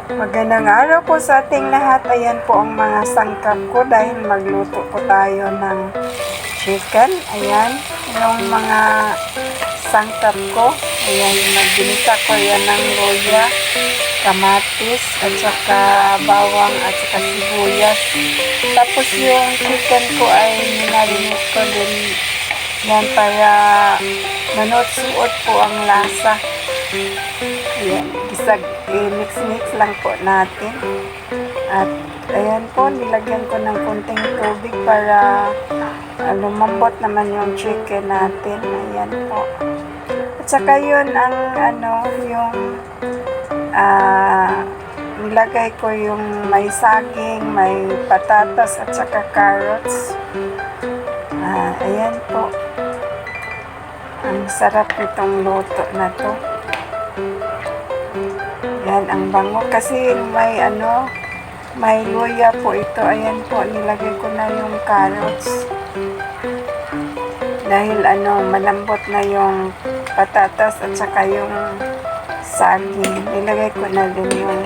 Magandang araw po sa ating lahat. Ayan po ang mga sangkap ko dahil magluto po tayo ng chicken. Ayan, yung mga sangkap ko. Ayan, nagginisa ko yan ng luya, kamatis, at saka bawang, at saka sibuyas. Tapos yung chicken ko ay minarinate ko din yan para manot-suot po ang lasa. Ayan, mix-mix lang po natin. At ayan po, nilagyan ko ng konting tubig para lumambot naman yung chicken natin. Ayan po. At saka yun ang yung nilagay ko yung may saging, may patatas at saka carrots. Ayan po. Ang sarap nitong luto na to. Yan, ang bango kasi may luya po ito. Ayan po, nilagay ko na yung carrots. Dahil malambot na yung patatas at saka yung saging. Nilagay ko na din yung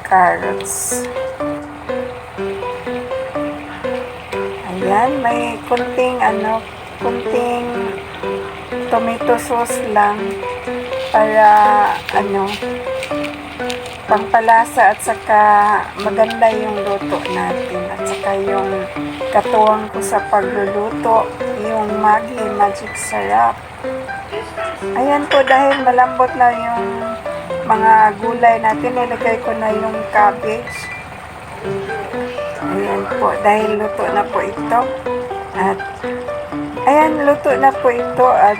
carrots. Ayan, may kunting tomato sauce lang para pampalasa at saka maganda yung luto natin at saka yung katuwang ko sa pagluluto yung Maggi Magic Sarap. Ayan po, dahil malambot na yung mga gulay natin, nilagay ko na yung cabbage. Ayan po, dahil luto na po ito. At ayan, luto na po ito at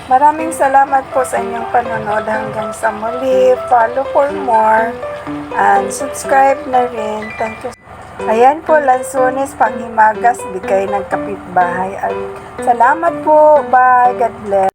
maraming salamat po sa inyong panonood. Hanggang sa muli. Follow for more and subscribe na rin. Thank you. Ayan po, lansones panghimagas, bigay ng kapitbahay. At salamat po. Bye. God bless.